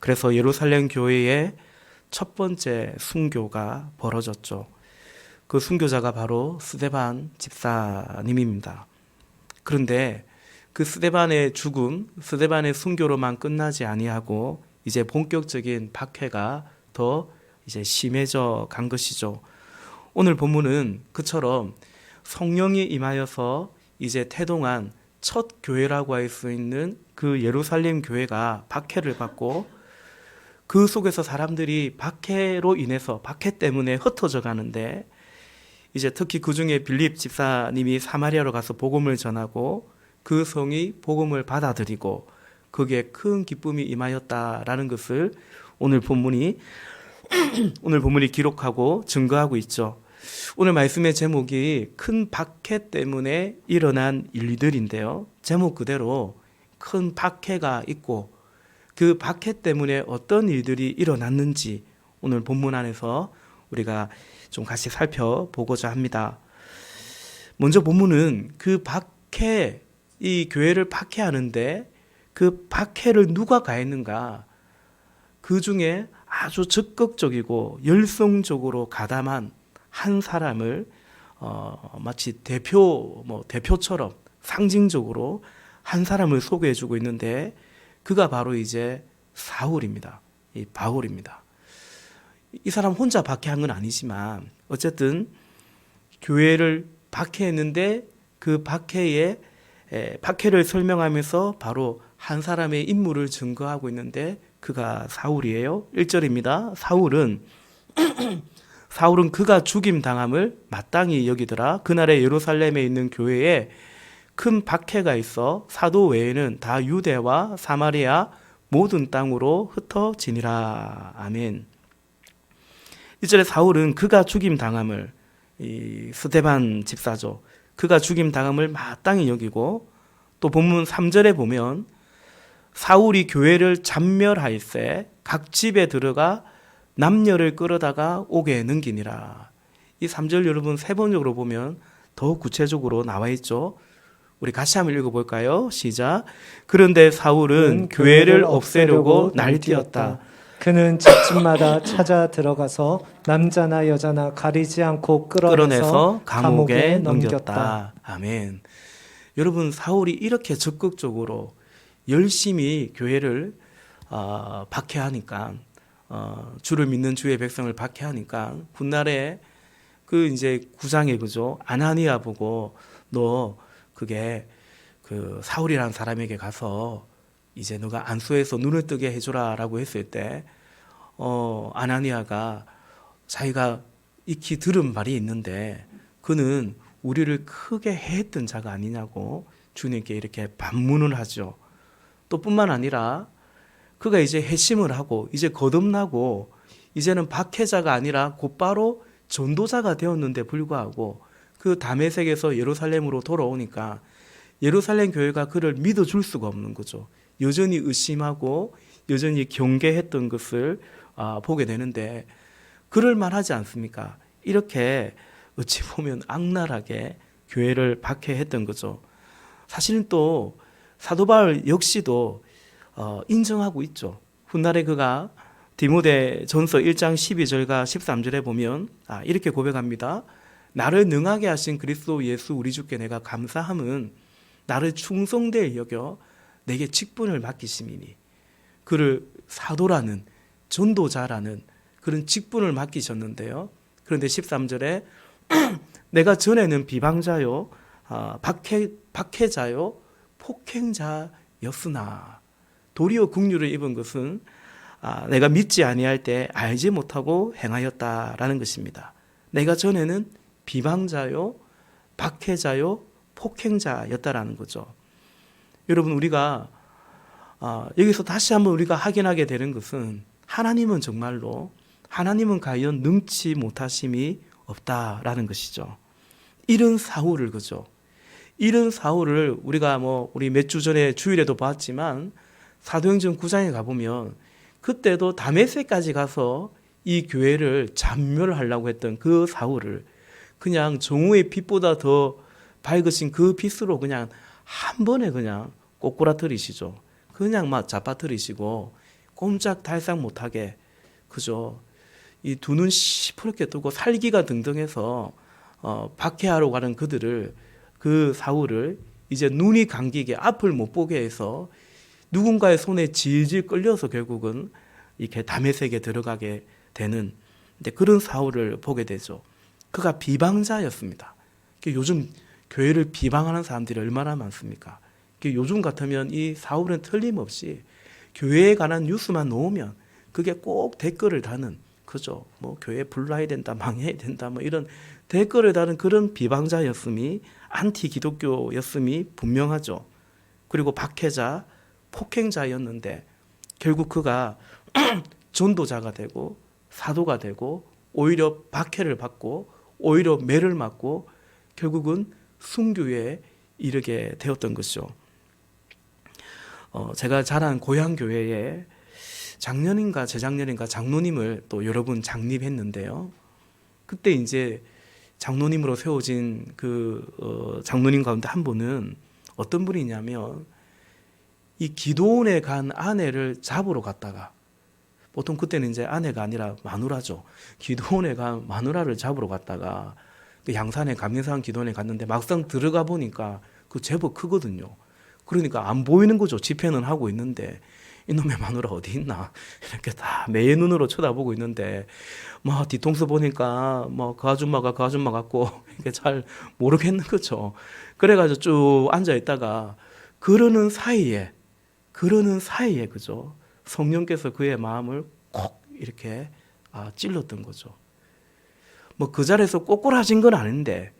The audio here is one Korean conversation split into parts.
그래서 예루살렘 교회의 첫 번째 순교가 벌어졌죠. 그 순교자가 바로 스데반 집사님입니다. 그런데 그 스데반의 죽음, 스데반의 순교로만 끝나지 아니하고 이제 본격적인 박해가 더 이제 심해져 간 것이죠. 오늘 본문은 그처럼 성령이 임하여서 이제 태동한 첫 교회라고 할 수 있는 그 예루살렘 교회가 박해를 받고 그 속에서 사람들이 박해로 인해서 박해 때문에 흩어져 가는데 이제 특히 그 중에 빌립 집사님이 사마리아로 가서 복음을 전하고 그 성이 복음을 받아들이고 그게 큰 기쁨이 임하였다라는 것을 오늘 본문이 기록하고 증거하고 있죠. 오늘 말씀의 제목이 큰 박해 때문에 일어난 일들인데요. 제목 그대로 큰 박해가 있고 그 박해 때문에 어떤 일들이 일어났는지 오늘 본문 안에서 우리가 좀 같이 살펴보고자 합니다. 먼저 본문은 그 박해, 이 교회를 박해하는데 그 박해를 누가 가했는가? 그 중에 아주 적극적이고 열성적으로 가담한 한 사람을 마치 대표처럼 상징적으로 한 사람을 소개해주고 있는데 그가 바로 이제 사울입니다. 이 바울입니다. 이 사람 혼자 박해한 건 아니지만 어쨌든 교회를 박해했는데 그 박해를 설명하면서 바로 한 사람의 인물을 증거하고 있는데 그가 사울이에요. 1절입니다. 사울은 그가 죽임 당함을 마땅히 여기더라. 그날에 예루살렘에 있는 교회에 큰 박해가 있어 사도 외에는 다 유대와 사마리아 모든 땅으로 흩어지니라. 아멘. 이절에 사울은 그가 죽임 당함을, 이 스데반 집사죠. 그가 죽임 당함을 마땅히 여기고 또 본문 3절에 보면 사울이 교회를 잔멸하일세 각 집에 들어가 남녀를 끌어다가 옥에 넘기니라. 이 3절 여러분 세번역으로 보면 더욱 구체적으로 나와 있죠. 우리 같이 한번 읽어볼까요? 시작. 그런데 사울은 교회를 없애려고 날뛰었다. 그는 집집마다 찾아 들어가서 남자나 여자나 가리지 않고 끌어내서 감옥에 넘겼다. 아멘. 여러분 사울이 이렇게 적극적으로 열심히 교회를 박해하니까 주를 믿는 주의 백성을 박해하니까 훗날에 그 이제 구장에 그죠 아나니아 보고 너 그게 그 사울이라는 사람에게 가서 이제 너가 안수해서 눈을 뜨게 해주라라고 했을 때 아나니아가 자기가 익히 들은 말이 있는데 그는 우리를 크게 해했던 자가 아니냐고 주님께 이렇게 반문을 하죠. 또 뿐만 아니라 그가 이제 회심을 하고 이제 거듭나고 이제는 박해자가 아니라 곧바로 전도자가 되었는데 불구하고 그 다메섹에서 예루살렘으로 돌아오니까 예루살렘 교회가 그를 믿어줄 수가 없는 거죠. 여전히 의심하고 여전히 경계했던 것을 보게 되는데 그럴 만하지 않습니까? 이렇게 어찌 보면 악랄하게 교회를 박해했던 거죠. 사실은 또 사도 바울 역시도 인정하고 있죠. 훗날에 그가 디모데 전서 1장 12절과 13절에 보면 이렇게 고백합니다. 나를 능하게 하신 그리스도 예수 우리 주께 내가 감사함은 나를 충성되이 여겨 내게 직분을 맡기심이니 그를 사도라는 전도자라는 그런 직분을 맡기셨는데요. 그런데 13절에 내가 전에는 비방자요 박해자요 폭행자였으나 도리어 긍휼을 입은 것은 내가 믿지 아니할 때 알지 못하고 행하였다라는 것입니다. 내가 전에는 비방자요 박해자요 폭행자였다라는 거죠. 여러분 우리가 여기서 다시 한번 우리가 확인하게 되는 것은 하나님은 과연 능치 못하심이 없다라는 것이죠. 이런 사울을 그죠. 이런 사울을 우리가 우리 몇 주 전에 주일에도 봤지만 사도행전 9장에 가보면 그때도 다메섹까지 가서 이 교회를 잔멸하려고 했던 그 사울을 그냥 정오의 빛보다 더 밝으신 그 빛으로 그냥 한 번에 그냥 꼬꾸라뜨리시죠. 그냥 막 잡아뜨리시고 꼼짝달싹 못하게, 그죠? 이 두 눈 시퍼렇게 뜨고 살기가 등등해서 박해하러 가는 그 사울을 이제 눈이 감기게 앞을 못 보게 해서 누군가의 손에 질질 끌려서 결국은 이렇게 다메섹에 들어가게 되는 그런 사울을 보게 되죠. 그가 비방자였습니다. 요즘 교회를 비방하는 사람들이 얼마나 많습니까? 요즘 같으면 이 사울은 틀림없이 교회에 관한 뉴스만 놓으면 그게 꼭 댓글을 다는, 그죠? 뭐 교회 불나야 된다, 망해야 된다, 뭐 이런 댓글을 다는 그런 비방자였음이, 안티 기독교였음이 분명하죠. 그리고 박해자, 폭행자였는데 결국 그가 전도자가 되고 사도가 되고 오히려 박해를 받고 오히려 매를 맞고 결국은 순교에 이르게 되었던 것이죠. 제가 자란 고향 교회에 작년인가 재작년인가 장로님을 또 여러 분 장립했는데요. 그때 이제 장로님으로 세워진 장로님 가운데 한 분은 어떤 분이냐면 이 기도원에 간 아내를 잡으러 갔다가, 보통 그때는 이제 아내가 아니라 마누라죠. 기도원에 간 마누라를 잡으러 갔다가 양산에 감리산 기도원에 갔는데 막상 들어가 보니까 그 제법 크거든요. 그러니까 안 보이는 거죠. 집회는 하고 있는데 이놈의 마누라 어디 있나 이렇게 다 매의 눈으로 쳐다보고 있는데 뭐 뒤통수 보니까 뭐 그 아줌마가 그 아줌마 같고 이게 잘 모르겠는 거죠. 그래가지고 쭉 앉아 있다가 그러는 사이에 그죠. 성령께서 그의 마음을 콕 이렇게 찔렀던 거죠. 뭐 그 자리에서 꼬꾸라진 건 아닌데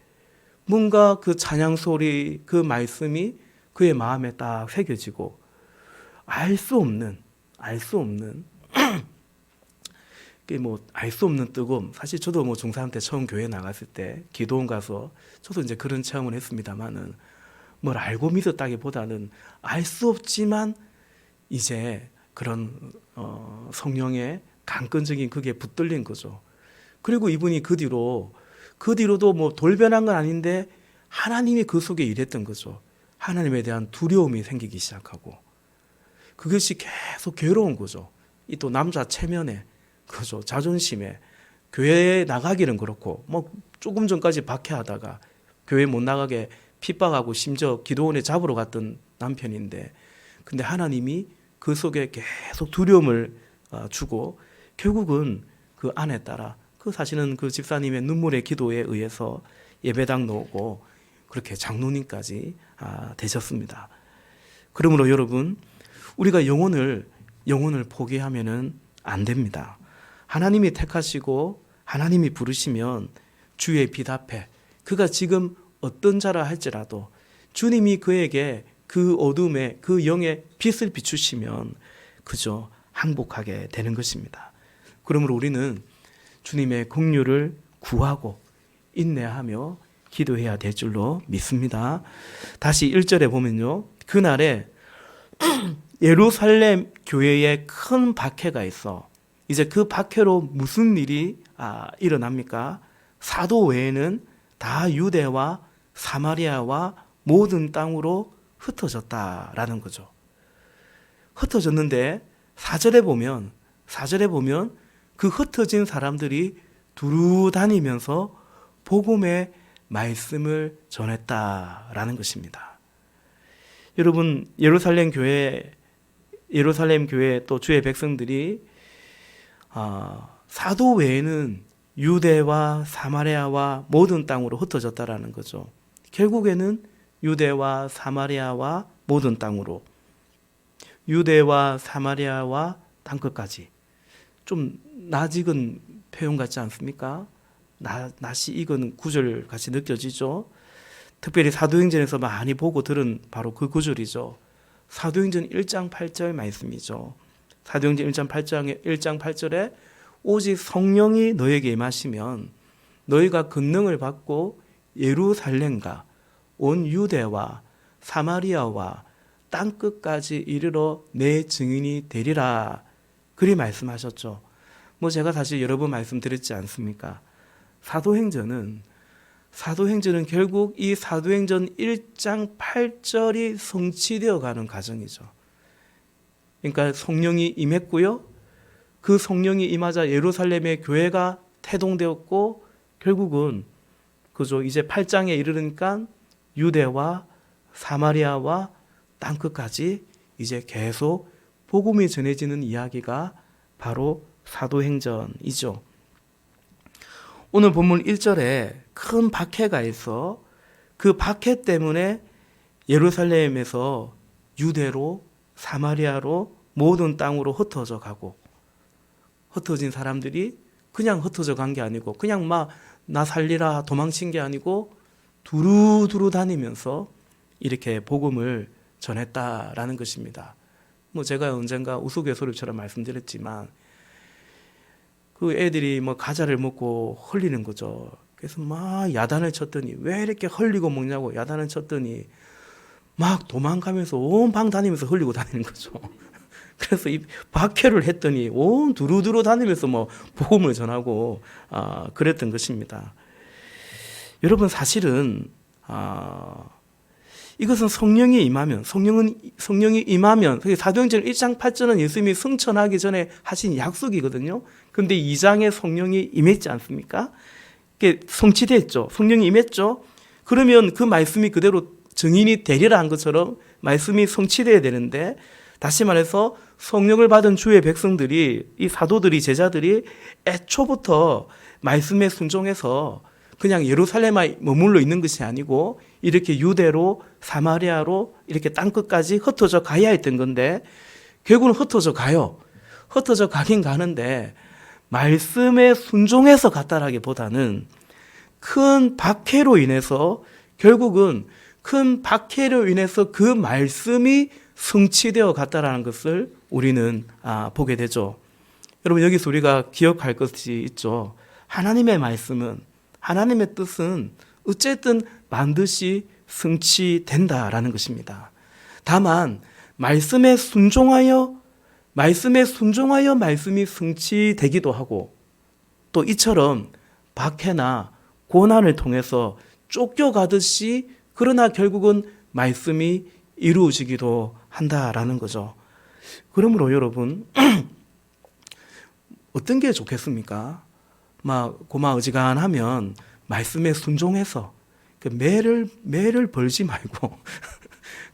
뭔가 그 찬양 소리, 그 말씀이 그의 마음에 딱 새겨지고 알 수 없는 알 수 없는 뜨거움. 사실 저도 뭐 중3 때 처음 교회 나갔을 때 기도원 가서 저도 이제 그런 체험을 했습니다만은 뭘 알고 믿었다기보다는 알 수 없지만 이제 그런 성령의 강건적인 그게 붙들린 거죠. 그리고 이분이 그 뒤로도 뭐 돌변한 건 아닌데 하나님이 그 속에 일했던 거죠. 하나님에 대한 두려움이 생기기 시작하고 그것이 계속 괴로운 거죠. 이 또 남자 체면에, 그죠, 자존심에, 교회에 나가기는 그렇고 뭐 조금 전까지 박해하다가 교회 못 나가게 핍박하고 심지어 기도원에 잡으러 갔던 남편인데, 근데 하나님이 그 속에 계속 두려움을 주고 결국은 그 아내 따라 사실은 그 집사님의 눈물의 기도에 의해서 예배당 나오고 그렇게 장로님까지 되셨습니다. 그러므로 여러분, 우리가 영혼을 포기하면은 안 됩니다. 하나님이 택하시고 하나님이 부르시면 주의 빛 앞에 그가 지금 어떤 자라 할지라도 주님이 그에게 그 어둠에 그 영의 빛을 비추시면 그저 항복하게 되는 것입니다. 그러므로 우리는 주님의 긍휼을 구하고 인내하며 기도해야 될 줄로 믿습니다. 다시 1절에 보면요. 그날에 예루살렘 교회에 큰 박해가 있어. 이제 그 박해로 무슨 일이 일어납니까? 사도 외에는 다 유대와 사마리아와 모든 땅으로 흩어졌다라는 거죠. 흩어졌는데 4절에 보면 그 흩어진 사람들이 두루 다니면서 복음의 말씀을 전했다라는 것입니다. 여러분, 예루살렘 교회 또 주의 백성들이 사도 외에는 유대와 사마리아와 모든 땅으로 흩어졌다라는 거죠. 결국에는 유대와 사마리아와 모든 땅으로, 유대와 사마리아와 땅끝까지. 좀 낯익은 표현 같지 않습니까? 낯이 익은 구절 같이 느껴지죠. 특별히 사도행전에서 많이 보고 들은 바로 그 구절이죠. 사도행전 1장 8절 말씀이죠. 사도행전 1장 8절에 오직 성령이 너에게 임하시면 너희가 권능을 받고 예루살렘과 온 유대와 사마리아와 땅끝까지 이르러 내 증인이 되리라. 그리 말씀하셨죠. 뭐 제가 사실 여러 번 말씀드렸지 않습니까? 사도행전은 결국 이 사도행전 1장 8절이 성취되어 가는 과정이죠. 그러니까 성령이 임했고요. 그 성령이 임하자 예루살렘의 교회가 태동되었고 결국은 그죠. 이제 8장에 이르니까 유대와 사마리아와 땅끝까지 이제 계속 복음이 전해지는 이야기가 바로 사도행전이죠. 오늘 본문 1절에 큰 박해가 있어 그 박해 때문에 예루살렘에서 유대로 사마리아로 모든 땅으로 흩어져 가고 흩어진 사람들이 그냥 흩어져 간 게 아니고 그냥 막 나 살리라 도망친 게 아니고 두루두루 다니면서 이렇게 복음을 전했다라는 것입니다. 뭐 제가 언젠가 우스갯소리처럼 말씀드렸지만 그 애들이 뭐 과자를 먹고 흘리는 거죠. 그래서 막 야단을 쳤더니 왜 이렇게 흘리고 먹냐고 야단을 쳤더니 막 도망가면서 온 방 다니면서 흘리고 다니는 거죠. 그래서 이 박해를 했더니 온 두루두루 다니면서 뭐 복음을 전하고 그랬던 것입니다. 여러분 사실은 이것은 성령이 임하면 성령이 임하면 사도행전 1장 8절은 예수님이 승천하기 전에 하신 약속이거든요. 그런데 2장에 성령이 임했지 않습니까? 성취됐죠. 성령이 임했죠. 그러면 그 말씀이 그대로 증인이 되리라 한 것처럼 말씀이 성취돼야 되는데 다시 말해서 성령을 받은 주의 백성들이 이 사도들이 제자들이 애초부터 말씀에 순종해서 그냥 예루살렘에 머물러 있는 것이 아니고 이렇게 유대로 사마리아로 이렇게 땅끝까지 흩어져 가야 했던 건데 결국은 흩어져 가요. 흩어져 가긴 가는데 말씀에 순종해서 갔다라기보다는 큰 박해로 인해서 결국은 큰 박해로 인해서 그 말씀이 성취되어 갔다라는 것을 우리는 보게 되죠. 여러분 여기서 우리가 기억할 것이 있죠. 하나님의 말씀은 하나님의 뜻은 어쨌든 반드시 성취된다라는 것입니다. 다만 말씀에 순종하여 말씀이 성취되기도 하고 또 이처럼 박해나 고난을 통해서 쫓겨가듯이 그러나 결국은 말씀이 이루어지기도 한다라는 거죠. 그러므로 여러분 어떤 게 좋겠습니까? 막 고마어지간하면 말씀에 순종해서 매를 벌지 말고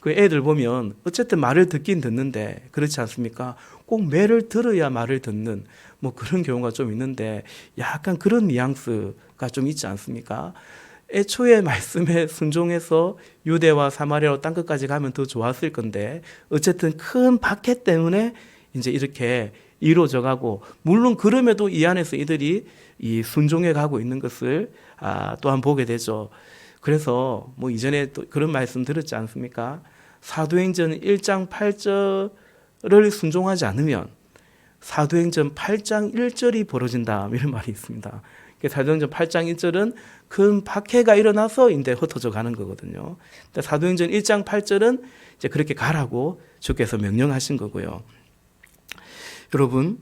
그 애들 보면 어쨌든 말을 듣긴 듣는데 그렇지 않습니까? 꼭 매를 들어야 말을 듣는 뭐 그런 경우가 좀 있는데 약간 그런 뉘앙스가 좀 있지 않습니까? 애초에 말씀에 순종해서 유대와 사마리아로 땅끝까지 가면 더 좋았을 건데 어쨌든 큰 박해 때문에 이제 이렇게 이루어져 가고 물론 그럼에도 이 안에서 이들이 이 순종해 가고 있는 것을 또한 보게 되죠. 그래서 뭐 이전에 또 그런 말씀 들었지 않습니까? 사도행전 1장 8절을 순종하지 않으면 사도행전 8장 1절이 벌어진다 이런 말이 있습니다. 사도행전 8장 1절은 큰 박해가 일어나서 이제 흩어져 가는 거거든요. 사도행전 1장 8절은 이제 그렇게 가라고 주께서 명령하신 거고요. 여러분,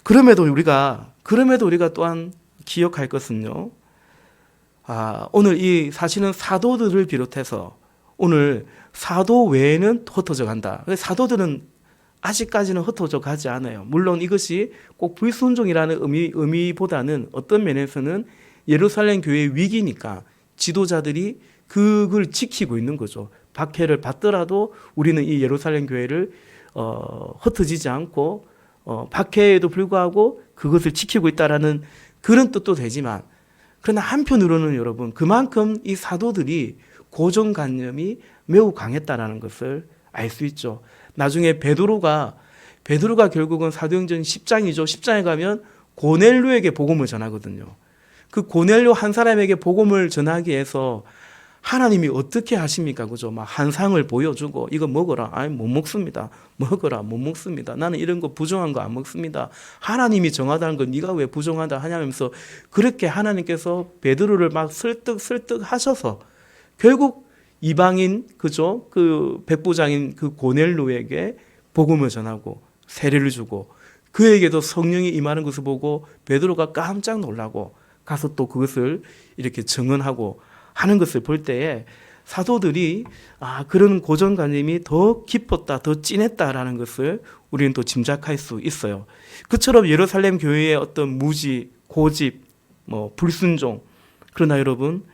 그럼에도 우리가 또한 기억할 것은요. 오늘 이 사실은 사도들을 비롯해서 오늘 사도 외에는 흩어져 간다. 사도들은 아직까지는 흩어져 가지 않아요. 물론 이것이 꼭 불순종이라는 의미보다는 어떤 면에서는 예루살렘 교회의 위기니까 지도자들이 그걸 지키고 있는 거죠. 박해를 받더라도 우리는 이 예루살렘 교회를 흩어지지 않고 박해에도 불구하고 그것을 지키고 있다라는 그런 뜻도 되지만 그러나 한편으로는 여러분 그만큼 이 사도들이 고정관념이 매우 강했다라는 것을 알 수 있죠. 나중에 베드로가 결국은 사도행전 10장이죠. 10장에 가면 고넬료에게 복음을 전하거든요. 그 고넬료 한 사람에게 복음을 전하기 위해서 하나님이 어떻게 하십니까? 그죠? 막 한상을 보여주고 이거 먹어라. 아니 못 먹습니다. 먹어라. 못 먹습니다. 나는 이런 거 부정한 거 안 먹습니다. 하나님이 정하다는 건 네가 왜 부정하다 하냐면서 그렇게 하나님께서 베드로를 막 설득 하셔서 결국 이방인 그죠? 그 백부장인 그 고넬료에게 복음을 전하고 세례를 주고 그에게도 성령이 임하는 것을 보고 베드로가 깜짝 놀라고 가서 또 그것을 이렇게 증언하고 하는 것을 볼 때에 사도들이 그런 고정관념이 더 깊었다, 더 진했다라는 것을 우리는 또 짐작할 수 있어요. 그처럼 예루살렘 교회의 어떤 무지, 고집, 불순종, 그러나 여러분,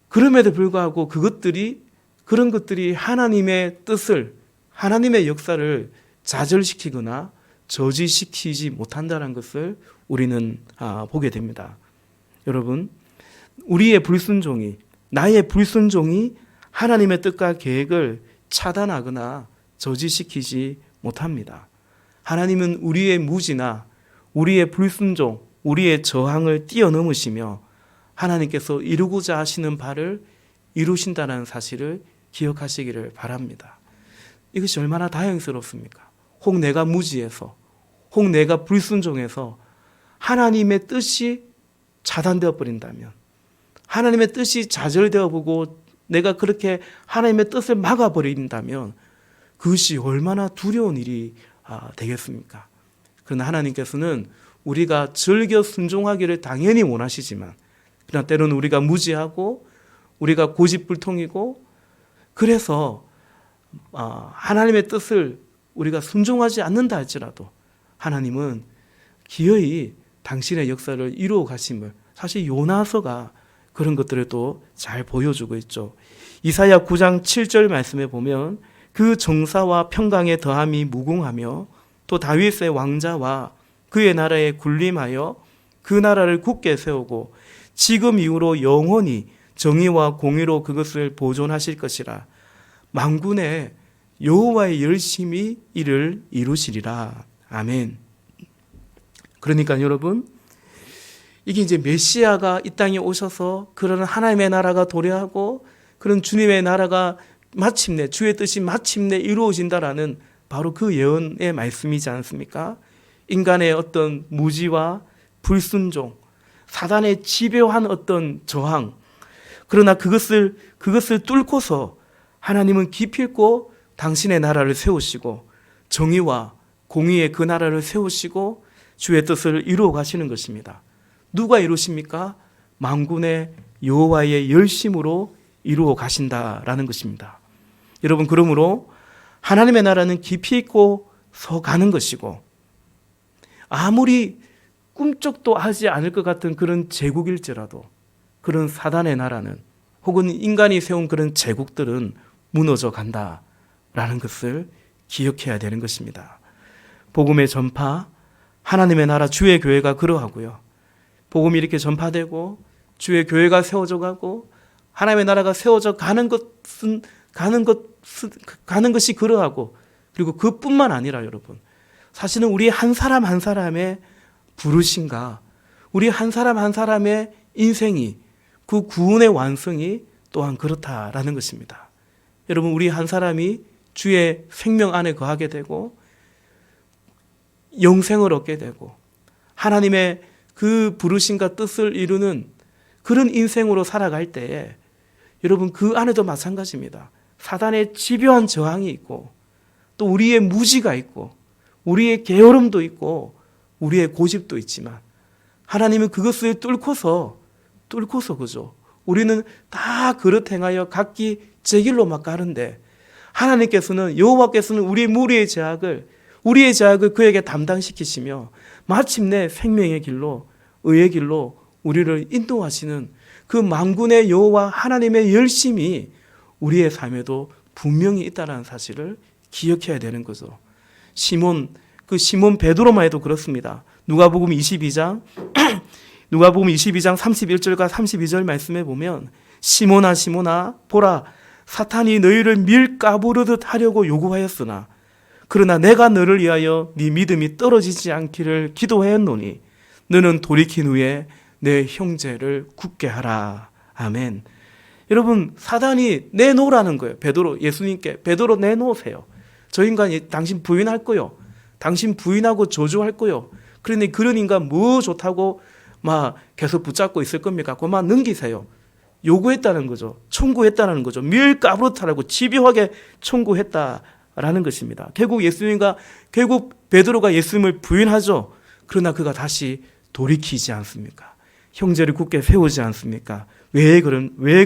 그럼에도 불구하고 그런 것들이 하나님의 뜻을, 하나님의 역사를 좌절시키거나 저지시키지 못한다는 것을 우리는 보게 됩니다. 여러분, 나의 불순종이 하나님의 뜻과 계획을 차단하거나 저지시키지 못합니다. 하나님은 우리의 무지나 우리의 불순종, 우리의 저항을 뛰어넘으시며 하나님께서 이루고자 하시는 바를 이루신다는 사실을 기억하시기를 바랍니다. 이것이 얼마나 다행스럽습니까? 혹 내가 무지해서, 혹 내가 불순종해서 하나님의 뜻이 차단되어 버린다면, 하나님의 뜻이 좌절되어 보고 내가 그렇게 하나님의 뜻을 막아버린다면 그것이 얼마나 두려운 일이 되겠습니까? 그러나 하나님께서는 우리가 즐겨 순종하기를 당연히 원하시지만, 그러나 때로는 우리가 무지하고 우리가 고집불통이고, 그래서 하나님의 뜻을 우리가 순종하지 않는다 할지라도 하나님은 기어이 당신의 역사를 이루어 가심을, 사실 요나서가 그런 것들을 또 잘 보여주고 있죠. 이사야 9장 7절 말씀에 보면 그 정사와 평강의 더함이 무궁하며 또 다윗의 왕자와 그의 나라에 군림하여 그 나라를 굳게 세우고 지금 이후로 영원히 정의와 공의로 그것을 보존하실 것이라. 만군의 여호와의 열심히 이를 이루시리라. 아멘. 그러니까 여러분, 이게 이제 메시아가 이 땅에 오셔서 그런 하나님의 나라가 도래하고 그런 주님의 나라가 마침내, 주의 뜻이 마침내 이루어진다라는 바로 그 예언의 말씀이지 않습니까? 인간의 어떤 무지와 불순종, 사단의 집요한 어떤 저항, 그러나 그것을 뚫고서 하나님은 기필코 당신의 나라를 세우시고 정의와 공의의 그 나라를 세우시고 주의 뜻을 이루어 가시는 것입니다. 누가 이루십니까? 만군의 여호와의 열심으로 이루어 가신다라는 것입니다. 여러분, 그러므로 하나님의 나라는 깊이 있고 서가는 것이고, 아무리 꿈쩍도 하지 않을 것 같은 그런 제국일지라도 그런 사단의 나라는, 혹은 인간이 세운 그런 제국들은 무너져 간다라는 것을 기억해야 되는 것입니다. 복음의 전파, 하나님의 나라 주의 교회가 그러하고요. 복음이 이렇게 전파되고 주의 교회가 세워져 가고 하나님의 나라가 세워져 가는 것이 그러하고, 그리고 그뿐만 아니라 여러분, 사실은 우리 한 사람 한 사람의 부르심과 우리 한 사람 한 사람의 인생이, 그 구원의 완성이 또한 그렇다라는 것입니다. 여러분, 우리 한 사람이 주의 생명 안에 거하게 되고 영생을 얻게 되고 하나님의 그 부르심과 뜻을 이루는 그런 인생으로 살아갈 때에 여러분, 그 안에도 마찬가지입니다. 사단의 집요한 저항이 있고 또 우리의 무지가 있고 우리의 게으름도 있고 우리의 고집도 있지만 하나님은 그것을 뚫고서 그죠. 우리는 다 그릇 행하여 각기 제 길로 막 가는데 하나님께서는, 여호와께서는 우리의 제약을 그에게 담당시키시며 마침내 생명의 길로, 의의 길로 우리를 인도하시는 그 만군의 여호와 하나님의 열심이 우리의 삶에도 분명히 있다는 사실을 기억해야 되는 거죠. 시몬 베드로만 해도 그렇습니다. 누가복음 22장 31절과 32절 말씀에 보면 시몬아 시몬아 보라, 사탄이 너희를 밀가부르듯 하려고 요구하였으나 그러나 내가 너를 위하여 네 믿음이 떨어지지 않기를 기도하였노니 너는 돌이킨 후에 내 형제를 굳게 하라. 아멘. 여러분, 사단이 내놓으라는 거예요. 예수님께 베드로 내놓으세요. 저 인간이 당신 부인할 거요. 당신 부인하고 저주할 거요. 그러니 그런 인간 뭐 좋다고 막 계속 붙잡고 있을 겁니까? 그만 넘기세요. 요구했다는 거죠. 청구했다는 거죠. 밀가부르트라고 집요하게 청구했다라는 것입니다. 결국 베드로가 예수님을 부인하죠. 그러나 그가 다시 돌이키지 않습니까? 형제를 굳게 세우지 않습니까? 왜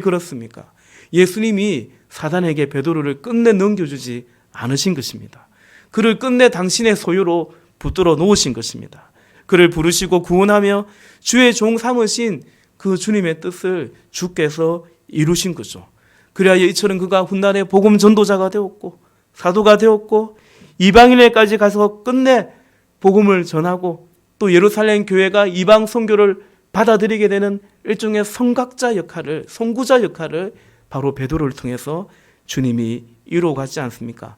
그렇습니까? 예수님이 사단에게 베드로를 끝내 넘겨주지 않으신 것입니다. 그를 끝내 당신의 소유로 붙들어 놓으신 것입니다. 그를 부르시고 구원하며 주의 종 삼으신 그 주님의 뜻을 주께서 이루신 거죠. 그래야 이처럼 그가 훗날에 복음 전도자가 되었고 사도가 되었고 이방인에까지 가서 끝내 복음을 전하고 또 예루살렘 교회가 이방 선교를 받아들이게 되는 일종의 선각자 역할을, 선구자 역할을 바로 베드로를 통해서 주님이 이루어가지 않습니까?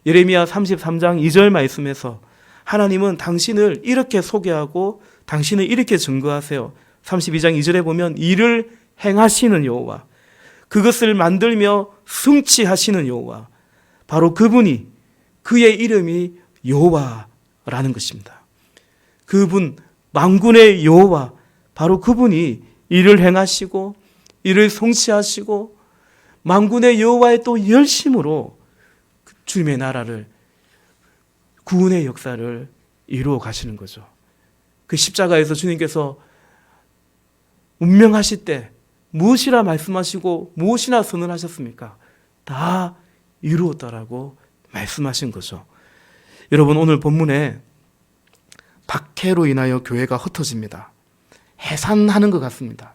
예레미야 33장 2절 말씀에서 하나님은 당신을 이렇게 소개하고 당신을 이렇게 증거하세요. 32장 2절에 보면 이를 행하시는 여호와, 그것을 만들며 성취하시는 여호와, 바로 그분이, 그의 이름이 여호와라는 것입니다. 그분, 만군의 여호와, 바로 그분이 이를 행하시고 이를 성취하시고 만군의 여호와의 또 열심으로 주님의 나라를, 구원의 역사를 이루어 가시는 거죠. 그 십자가에서 주님께서 운명하실 때 무엇이라 말씀하시고 무엇이나 선언하셨습니까? 다 이루었다라고 말씀하신 거죠. 여러분, 오늘 본문에 박해로 인하여 교회가 흩어집니다. 해산하는 것 같습니다.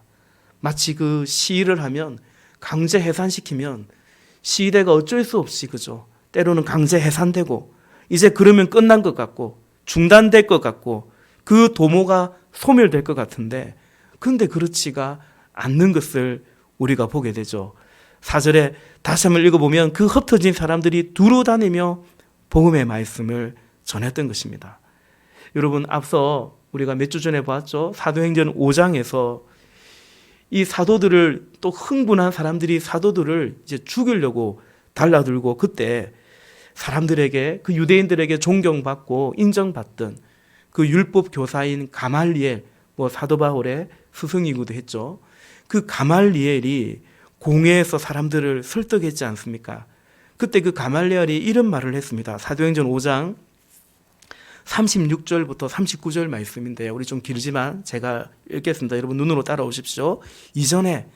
마치 그 시위를 하면, 강제 해산시키면 시위대가 어쩔 수 없이, 그죠? 때로는 강제 해산되고 이제 그러면 끝난 것 같고 중단될 것 같고 그 도모가 소멸될 것 같은데, 그런데 그렇지가 않는 것을 우리가 보게 되죠. 4절에 다시 한번 읽어보면 그 흩어진 사람들이 두루 다니며 복음의 말씀을 전했던 것입니다. 여러분, 앞서 우리가 몇 주 전에 봤죠. 사도행전 5장에서 이 사도들을, 또 흥분한 사람들이 사도들을 이제 죽이려고 달라들고, 그때 사람들에게, 그 유대인들에게 존경받고 인정받던 그 율법 교사인 가말리엘, 사도 바울의 스승이기도 했죠. 그 가말리엘이 공회에서 사람들을 설득했지 않습니까? 그때 그 가말리엘이 이런 말을 했습니다. 사도행전 5장 36절부터 39절 말씀인데요. 우리 좀 길지만 제가 읽겠습니다. 여러분 눈으로 따라오십시오. 이전에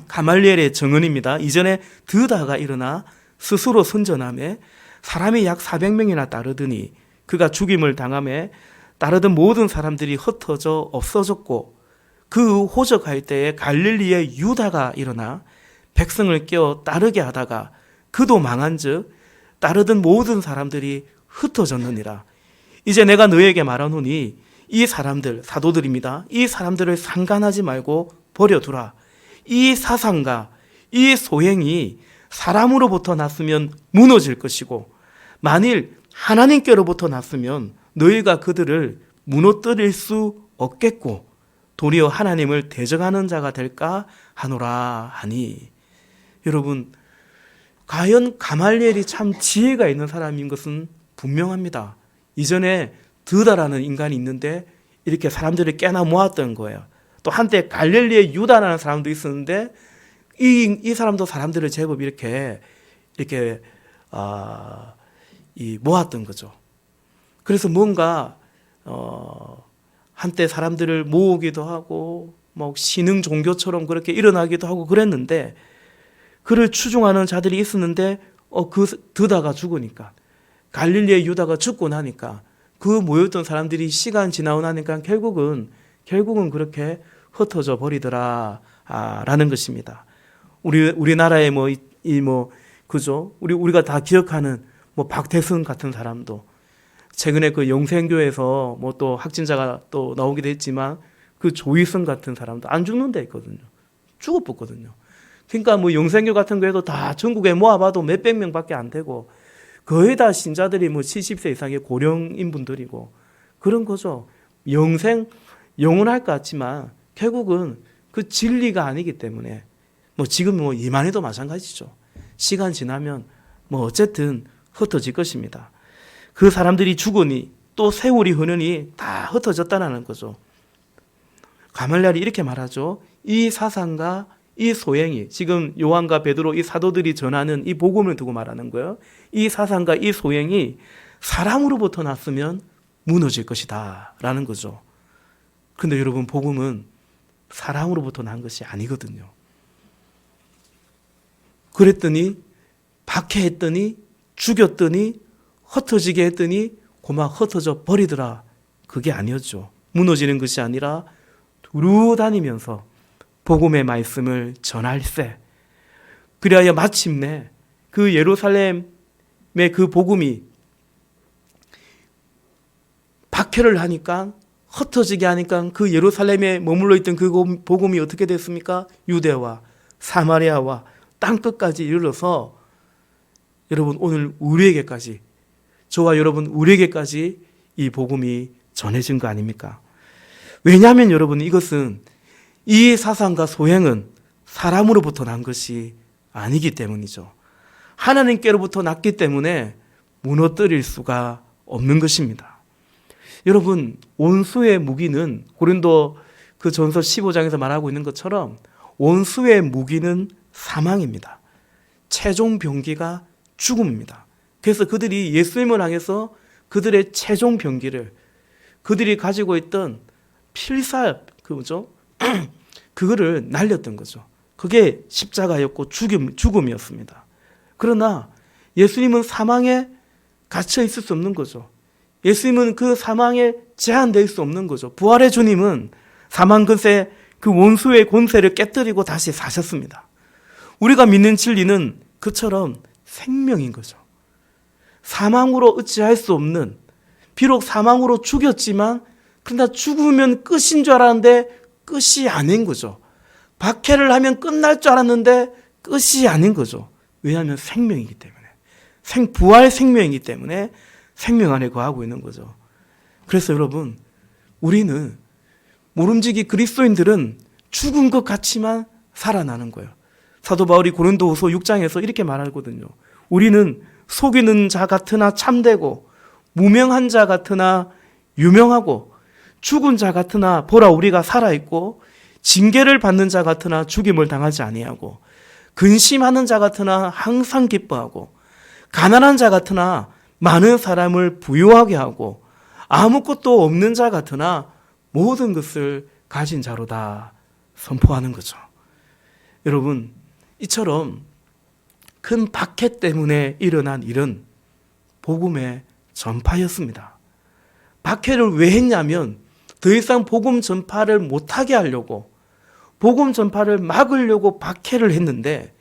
가말리엘의 증언입니다. 이전에 드다가 일어나 스스로 선전하며 사람이 약 400명이나 따르더니 그가 죽임을 당하며 따르던 모든 사람들이 흩어져 없어졌고, 그 후 호적할 때에 갈릴리의 유다가 일어나 백성을 깨어 따르게 하다가 그도 망한즉 따르던 모든 사람들이 흩어졌느니라. 이제 내가 너에게 말하노니 이 사람들, 사도들입니다. 이 사람들을 상관하지 말고 버려두라. 이 사상과 이 소행이 사람으로부터 났으면 무너질 것이고, 만일 하나님께로부터 났으면 너희가 그들을 무너뜨릴 수 없겠고 도리어 하나님을 대적하는 자가 될까 하노라 하니. 여러분, 과연 가말리엘이 참 지혜가 있는 사람인 것은 분명합니다. 이전에 드다라는 인간이 있는데 이렇게 사람들을 꽤나 모았던 거예요. 또 한때 갈릴리의 유다라는 사람도 있었는데 이 사람도 사람들을 제법 이렇게 모았던 거죠. 그래서 뭔가 한때 사람들을 모으기도 하고 신흥 종교처럼 그렇게 일어나기도 하고 그랬는데, 그를 추종하는 자들이 있었는데 그 드다가 죽으니까, 갈릴리의 유다가 죽고 나니까 그 모였던 사람들이 시간 지나고 나니까 결국은 그렇게 흩어져 버리더라 라는 것입니다. 우리나라의 그죠? 우리가 다 기억하는 박태선 같은 사람도 최근에 그 영생교에서 또 확진자가 또 나오기도 했지만, 그 조희성 같은 사람도 안 죽는 데 있거든요. 죽어봤거든요. 그러니까 영생교 같은 거에도 다 전국에 모아봐도 몇백 명밖에 안 되고, 거의 다 신자들이 70세 이상의 고령인 분들이고 그런 거죠. 영원할 것 같지만 결국은 그 진리가 아니기 때문에, 지금 이만해도 마찬가지죠. 시간 지나면 어쨌든 흩어질 것입니다. 그 사람들이 죽으니 또 세월이 흐르니 다 흩어졌다는 거죠. 가말리엘이 이렇게 말하죠. 이 사상과 이 소행이, 지금 요한과 베드로 이 사도들이 전하는 이 복음을 두고 말하는 거예요. 이 사상과 이 소행이 사람으로부터 났으면 무너질 것이다 라는 거죠. 그런데 여러분, 복음은 사람으로부터 난 것이 아니거든요. 그랬더니 박해했더니 죽였더니 흩어지게 했더니 고막 흩어져 버리더라. 그게 아니었죠. 무너지는 것이 아니라 두루 다니면서 복음의 말씀을 전할세. 그리하여 마침내 그 예루살렘의 그 복음이 박해를 하니까 흩어지게 하니까 그 예루살렘에 머물러 있던 그 복음이 어떻게 됐습니까? 유대와 사마리아와 땅끝까지 이르러서 여러분 오늘 우리에게까지, 저와 여러분 우리에게까지 이 복음이 전해진 거 아닙니까? 왜냐하면 여러분 이것은 이 사상과 소행은 사람으로부터 난 것이 아니기 때문이죠. 하나님께로부터 났기 때문에 무너뜨릴 수가 없는 것입니다. 여러분 원수의 무기는 고린도 그 전서 15장에서 말하고 있는 것처럼 원수의 무기는 사망입니다. 최종 병기가 죽음입니다. 그래서 그들이 예수님을 향해서 그들의 최종 병기를, 그들이 가지고 있던 필살, 그거를 날렸던 거죠. 그게 십자가였고 죽음이었습니다. 그러나 예수님은 사망에 갇혀 있을 수 없는 거죠. 예수님은 그 사망에 제한될 수 없는 거죠. 부활의 주님은 사망 권세, 그 원수의 권세를 깨뜨리고 다시 사셨습니다. 우리가 믿는 진리는 그처럼 생명인 거죠. 사망으로 어찌할 수 없는, 비록 사망으로 죽였지만 그러나 죽으면 끝인 줄 알았는데 끝이 아닌 거죠. 박해를 하면 끝날 줄 알았는데 끝이 아닌 거죠. 왜냐하면 생명이기 때문에, 부활 생명이기 때문에 생명 안에 거하고 있는 거죠. 그래서 여러분 우리는 모름지기 그리스도인들은 죽은 것 같지만 살아나는 거예요. 사도 바울이 고린도후서 6장에서 이렇게 말하거든요. 우리는 속이는 자 같으나 참되고 무명한 자 같으나 유명하고 죽은 자 같으나 보라 우리가 살아있고 징계를 받는 자 같으나 죽임을 당하지 아니하고 근심하는 자 같으나 항상 기뻐하고 가난한 자 같으나 많은 사람을 부유하게 하고 아무것도 없는 자 같으나 모든 것을 가진 자로다 선포하는 거죠. 여러분 이처럼 큰 박해 때문에 일어난 일은 복음의 전파였습니다. 박해를 왜 했냐면 더 이상 복음 전파를 못하게 하려고, 복음 전파를 막으려고 박해를 했는데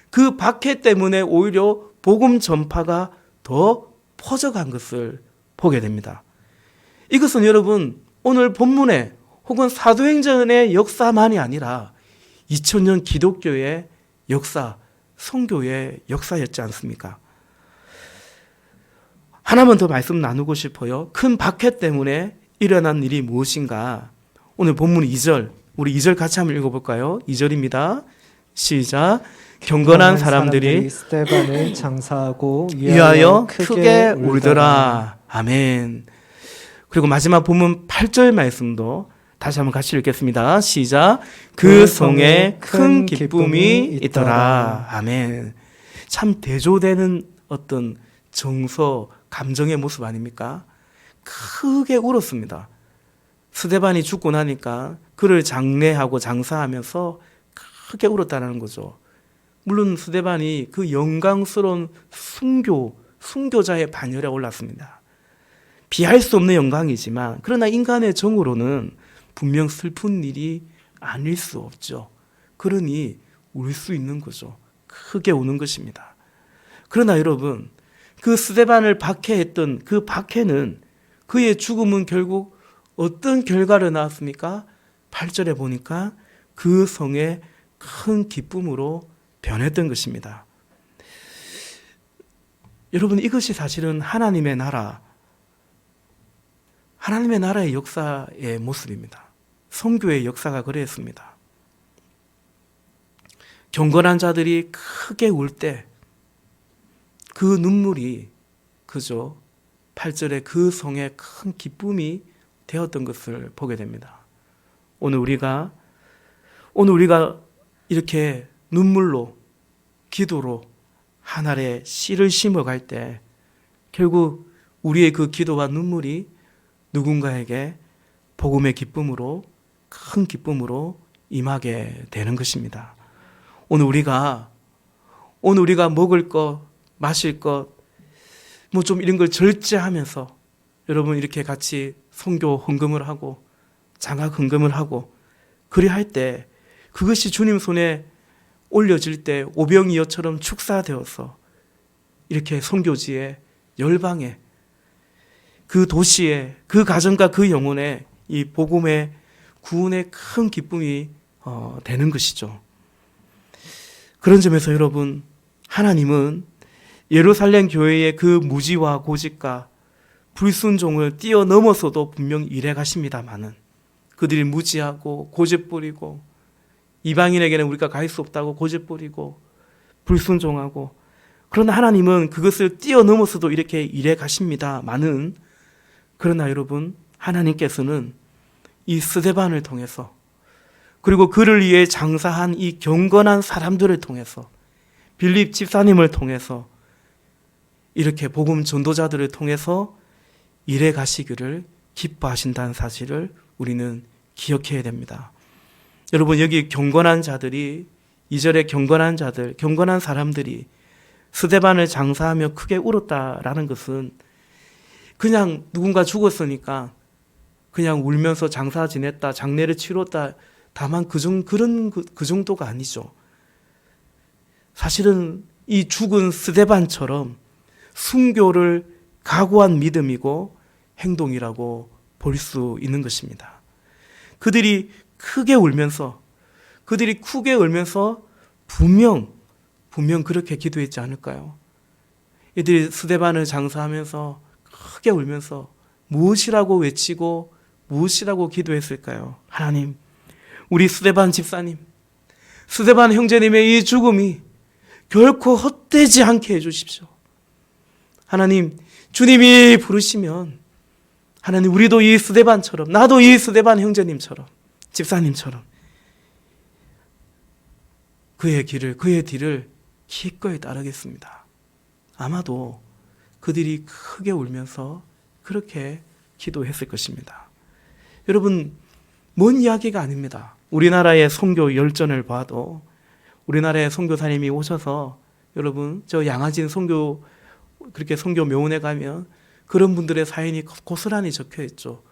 그 박해 때문에 오히려 복음 전파가 더 퍼져간 것을 보게 됩니다. 이것은 여러분 오늘 본문의 혹은 사도행전의 역사만이 아니라 2000년 기독교의 역사, 선교의 역사였지 않습니까? 하나만 더 말씀 나누고 싶어요. 큰 박해 때문에 일어난 일이 무엇인가? 오늘 본문 2절, 우리 2절 같이 한번 읽어볼까요? 2절입니다. 시작. 경건한 사람들이 스데반을 장사하고 위하여 크게 울더라. 아멘. 그리고 마지막 본문 8절 말씀도 다시 한번 같이 읽겠습니다. 시작. 그 성에 큰 기쁨이 있더라. 아멘. 참 대조되는 어떤 정서, 감정의 모습 아닙니까? 크게 울었습니다. 스데반이 죽고 나니까 그를 장례하고 장사하면서 크게 울었다는 거죠. 물론 스데반이 그 영광스러운 순교자의 반열에 올랐습니다. 비할 수 없는 영광이지만 그러나 인간의 정으로는 분명 슬픈 일이 아닐 수 없죠. 그러니 울 수 있는 거죠. 크게 우는 것입니다. 그러나 여러분 그 스데반을 박해했던 그 박해는, 그의 죽음은 결국 어떤 결과를 낳았습니까? 8절에 보니까 그 성에 큰 기쁨으로 변했던 것입니다. 여러분 이것이 사실은 하나님의 나라의 역사의 모습입니다. 선교의 역사가 그랬습니다. 경건한 자들이 크게 울 때 그 눈물이 그저 8절에 그 성에 큰 기쁨이 되었던 것을 보게 됩니다. 오늘 우리가 이렇게 눈물로, 기도로 한 알의 씨를 심어갈 때 결국 우리의 그 기도와 눈물이 누군가에게 복음의 기쁨으로, 큰 기쁨으로 임하게 되는 것입니다. 오늘 우리가 오늘 우리가 먹을 것, 마실 것, 뭐 좀 이런 걸 절제하면서 여러분 이렇게 같이 선교 헌금을 하고 장학 헌금을 하고 그리 할 때 그것이 주님 손에 올려질 때 오병이어처럼 축사되어서 이렇게 선교지에 열방에 그 도시에 그 가정과 그 영혼에 이 복음의 구원의 큰 기쁨이 되는 것이죠. 그런 점에서 여러분 하나님은 예루살렘 교회의 그 무지와 고집과 불순종을 뛰어넘어서도 분명 일해 가십니다마는 그들이 무지하고 고집 부리고 이방인에게는 우리가 갈 수 없다고 고집 부리고 불순종하고 그러나 하나님은 그것을 뛰어넘어서도 이렇게 일해 가십니다마는 그러나 여러분 하나님께서는 이 스데반을 통해서 그리고 그를 위해 장사한 이 경건한 사람들을 통해서 빌립 집사님을 통해서 이렇게 복음 전도자들을 통해서 일해 가시기를 기뻐하신다는 사실을 우리는 기억해야 됩니다. 여러분 여기 경건한 자들이 2절에 경건한 자들, 경건한 사람들이 스데반을 장사하며 크게 울었다라는 것은 그냥 누군가 죽었으니까 그냥 울면서 장사 지냈다, 장례를 치렀다 다만 그 정도가 아니죠. 사실은 이 죽은 스데반처럼 순교를 각오한 믿음이고 행동이라고 볼 수 있는 것입니다. 그들이 크게 울면서 분명 그렇게 기도했지 않을까요? 이들이 스데반을 장사하면서 크게 울면서 무엇이라고 외치고 무엇이라고 기도했을까요? 하나님, 우리 스데반 집사님, 스데반 형제님의 이 죽음이 결코 헛되지 않게 해주십시오. 하나님, 주님이 부르시면 하나님 우리도 이 스데반처럼 나도 이 스데반 형제님처럼 집사님처럼 그의 뒤를 기꺼이 따르겠습니다. 아마도 그들이 크게 울면서 그렇게 기도했을 것입니다. 여러분 먼 이야기가 아닙니다. 우리나라의 선교 열전을 봐도 우리나라의 선교사님이 오셔서 여러분 저 양화진 그렇게 선교 묘원에 가면 그런 분들의 사연이 고스란히 적혀 있죠.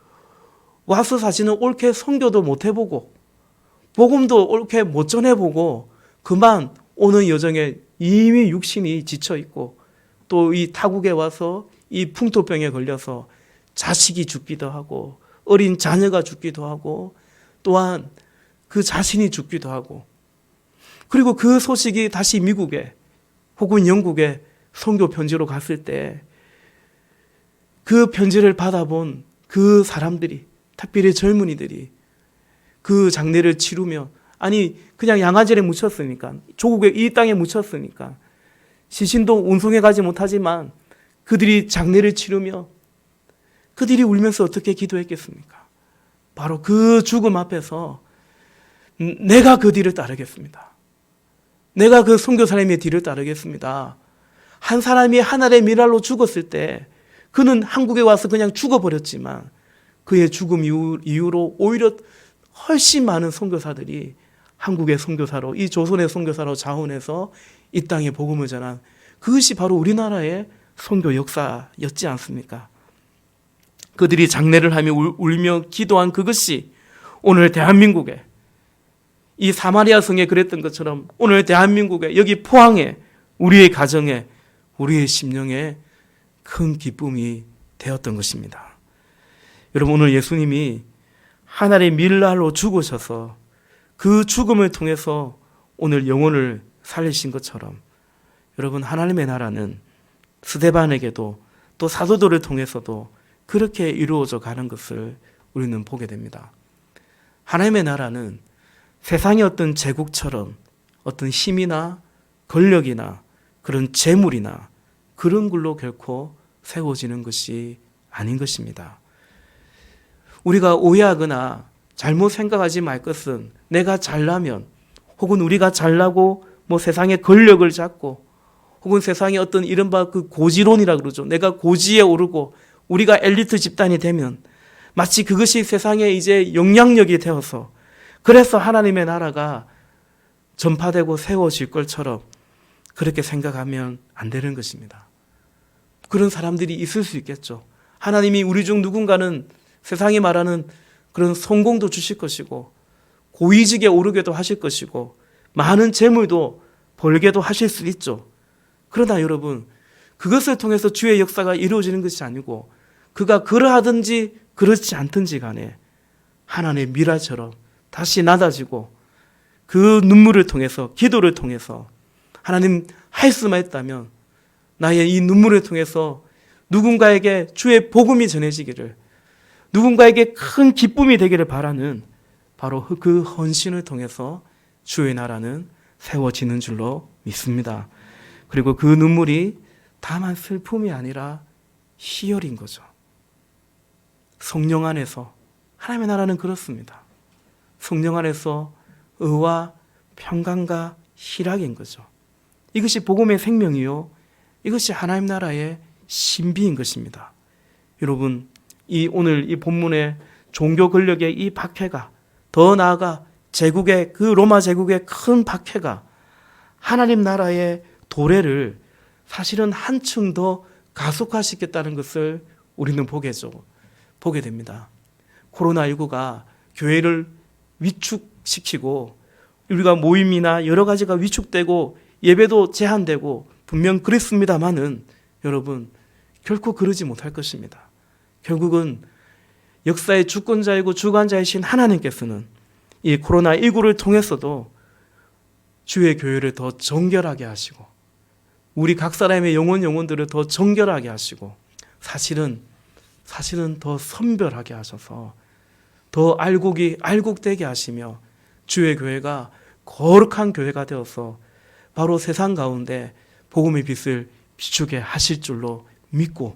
와서 사실은 옳게 선교도 못 해보고 복음도 옳게 못 전해보고 그만 오는 여정에 이미 육신이 지쳐 있고 또 이 타국에 와서 이 풍토병에 걸려서 자식이 죽기도 하고 어린 자녀가 죽기도 하고 또한 그 자신이 죽기도 하고 그리고 그 소식이 다시 미국에 혹은 영국에 선교 편지로 갔을 때 그 편지를 받아본 그 사람들이 특별히 젊은이들이 그 장례를 치르며 아니 그냥 양화절에 묻혔으니까 조국의 이 땅에 묻혔으니까 시신도 운송해 가지 못하지만 그들이 장례를 치르며 그들이 울면서 어떻게 기도했겠습니까? 바로 그 죽음 앞에서 내가 그 뒤를 따르겠습니다. 내가 그 선교사님의 뒤를 따르겠습니다. 한 사람이 하늘의 미랄로 죽었을 때 그는 한국에 와서 그냥 죽어버렸지만 그의 죽음 이후로 오히려 훨씬 많은 선교사들이 한국의 선교사로 이 조선의 선교사로 자원해서 이 땅에 복음을 전한 그것이 바로 우리나라의 선교 역사였지 않습니까? 그들이 장례를 하며 울며 기도한 그것이 오늘 대한민국에 이 사마리아 성에 그랬던 것처럼 오늘 대한민국에 여기 포항에 우리의 가정에 우리의 심령에 큰 기쁨이 되었던 것입니다. 여러분 오늘 예수님이 하늘의 밀날로 죽으셔서 그 죽음을 통해서 오늘 영혼을 살리신 것처럼 여러분 하나님의 나라는 스데반에게도 또 사도들을 통해서도 그렇게 이루어져 가는 것을 우리는 보게 됩니다. 하나님의 나라는 세상의 어떤 제국처럼 어떤 힘이나 권력이나 그런 재물이나 그런 걸로 결코 세워지는 것이 아닌 것입니다. 우리가 오해하거나 잘못 생각하지 말 것은 내가 잘나면 혹은 우리가 잘나고 뭐 세상의 권력을 잡고 혹은 세상의 어떤 이른바 그 고지론이라 그러죠. 내가 고지에 오르고 우리가 엘리트 집단이 되면 마치 그것이 세상에 이제 영향력이 되어서 그래서 하나님의 나라가 전파되고 세워질 것처럼 그렇게 생각하면 안 되는 것입니다. 그런 사람들이 있을 수 있겠죠. 하나님이 우리 중 누군가는 세상이 말하는 그런 성공도 주실 것이고 고위직에 오르게도 하실 것이고 많은 재물도 벌게도 하실 수 있죠. 그러나 여러분, 그것을 통해서 주의 역사가 이루어지는 것이 아니고 그가 그러하든지 그렇지 않든지 간에 하나님의 미라처럼 다시 낮아지고 그 눈물을 통해서, 기도를 통해서 하나님 할 수만 있다면 나의 이 눈물을 통해서 누군가에게 주의 복음이 전해지기를, 누군가에게 큰 기쁨이 되기를 바라는 바로 그 헌신을 통해서 주의 나라는 세워지는 줄로 믿습니다. 그리고 그 눈물이 다만 슬픔이 아니라 희열인 거죠. 성령 안에서, 하나님의 나라는 그렇습니다. 성령 안에서 의와 평강과 희락인 거죠. 이것이 복음의 생명이요, 이것이 하나님 나라의 신비인 것입니다. 여러분, 오늘 이 본문의 종교 권력의 이 박해가, 더 나아가 제국의, 그 로마 제국의 큰 박해가 하나님 나라의 도래를 사실은 한층 더 가속화시켰다는 것을 우리는 보게 됩니다. 코로나19가 교회를 위축시키고 우리가 모임이나 여러 가지가 위축되고 예배도 제한되고 분명 그랬습니다마는 여러분, 결코 그러지 못할 것입니다. 결국은 역사의 주권자이고 주관자이신 하나님께서는 이 코로나19를 통해서도 주의 교회를 더 정결하게 하시고 우리 각 사람의 영혼들을 더 정결하게 하시고 사실은 더 선별하게 하셔서 더 알곡되게 하시며 주의 교회가 거룩한 교회가 되어서 바로 세상 가운데 복음의 빛을 비추게 하실 줄로 믿고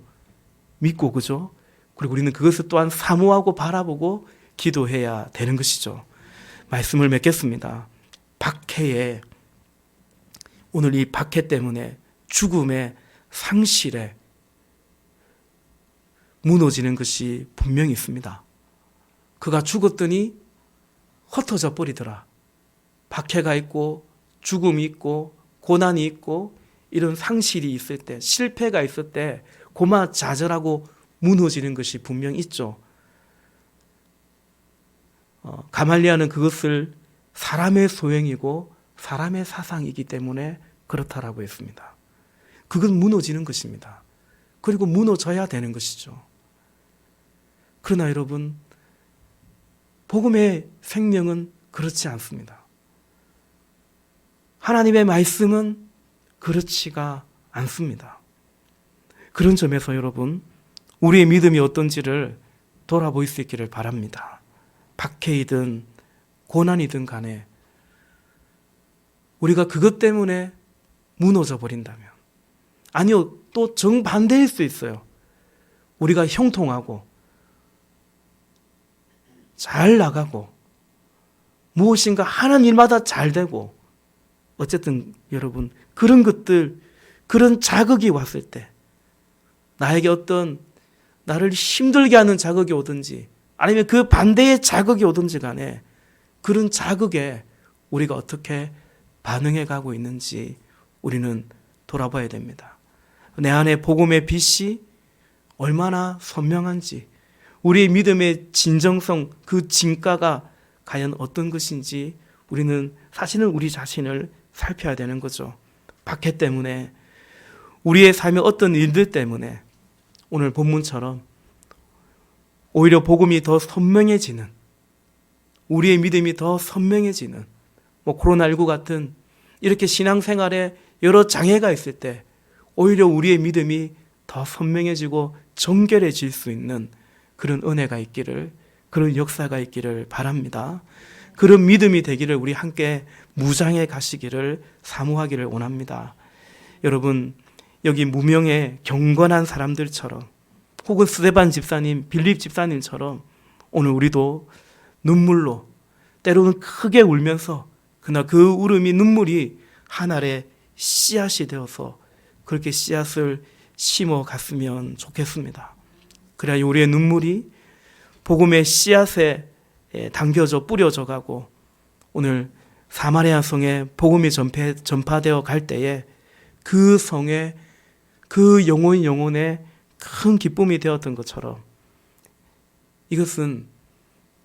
그죠? 그리고 우리는 그것을 또한 사모하고 바라보고 기도해야 되는 것이죠. 말씀을 맺겠습니다. 박해에, 오늘 이 박해 때문에 죽음의 상실에 무너지는 것이 분명히 있습니다. 그가 죽었더니 흩어져 버리더라. 박해가 있고 죽음이 있고 고난이 있고 이런 상실이 있을 때, 실패가 있을 때 고마좌절하고 무너지는 것이 분명히 있죠. 가말리아는 그것을 사람의 소행이고 사람의 사상이기 때문에 그렇다라고 했습니다. 그건 무너지는 것입니다. 그리고 무너져야 되는 것이죠. 그러나 여러분, 복음의 생명은 그렇지 않습니다. 하나님의 말씀은 그렇지가 않습니다. 그런 점에서 여러분, 우리의 믿음이 어떤지를 돌아볼 수 있기를 바랍니다. 박해이든 고난이든 간에 우리가 그것 때문에 무너져 버린다면, 아니요, 또 정반대일 수 있어요. 우리가 형통하고 잘 나가고 무엇인가 하는 일마다 잘 되고, 어쨌든 여러분, 그런 것들, 그런 자극이 왔을 때, 나에게 어떤 나를 힘들게 하는 자극이 오든지 아니면 그 반대의 자극이 오든지 간에 그런 자극에 우리가 어떻게 반응해 가고 있는지 우리는 돌아봐야 됩니다. 내 안에 복음의 빛이 얼마나 선명한지, 우리의 믿음의 진정성, 그 진가가 과연 어떤 것인지 우리는 사실은 우리 자신을 살펴야 되는 거죠. 박해 때문에, 우리의 삶의 어떤 일들 때문에 오늘 본문처럼 오히려 복음이 더 선명해지는, 우리의 믿음이 더 선명해지는, 코로나19 같은 이렇게 신앙생활에 여러 장애가 있을 때 오히려 우리의 믿음이 더 선명해지고 정결해질 수 있는 그런 은혜가 있기를, 그런 역사가 있기를 바랍니다. 그런 믿음이 되기를 우리 함께 무장해 가시기를 사모하기를 원합니다. 여러분, 여기 무명의 경건한 사람들처럼, 혹은 스데반 집사님, 빌립 집사님처럼 오늘 우리도 눈물로, 때로는 크게 울면서, 그러나 그 울음이, 눈물이 하늘의 씨앗이 되어서 그렇게 씨앗을 심어 갔으면 좋겠습니다. 그래야 우리의 눈물이 복음의 씨앗에 담겨져 뿌려져 가고 오늘 사마리아 성에 복음이 전파되어 갈 때에 그 성에 그 영혼의 큰 기쁨이 되었던 것처럼 이것은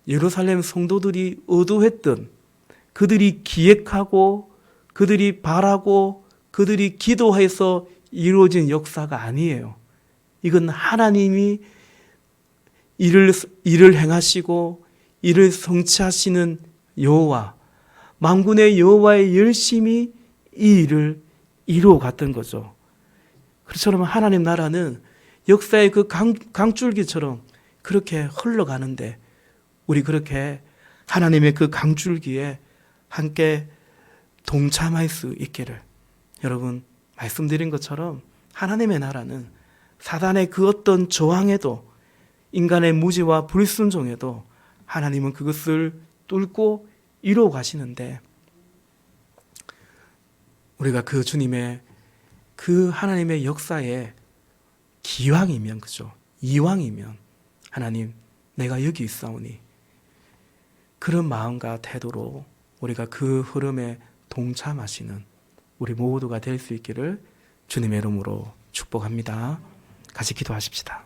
예루살렘 성도들이 의도했던, 그들이 기획하고 그들이 바라고 그들이 기도해서 이루어진 역사가 아니에요. 이건 하나님이 일을 행하시고 이를 성취하시는 여호와, 만군의 여호와의 열심히 이 일을 이루어 갔던 거죠. 그처럼 하나님 나라는 역사의 그 강줄기처럼 그렇게 흘러가는데 우리 그렇게 하나님의 그 강줄기에 함께 동참할 수 있기를, 여러분 말씀드린 것처럼 하나님의 나라는 사단의 그 어떤 저항에도, 인간의 무지와 불순종에도 하나님은 그것을 뚫고 이루어 가시는데, 우리가 그 주님의 그 하나님의 역사에 기왕이면, 그죠? 이왕이면 하나님 내가 여기 있사오니, 그런 마음과 태도로 우리가 그 흐름에 동참하시는 우리 모두가 될 수 있기를 주님의 이름으로 축복합니다. 같이 기도하십시다.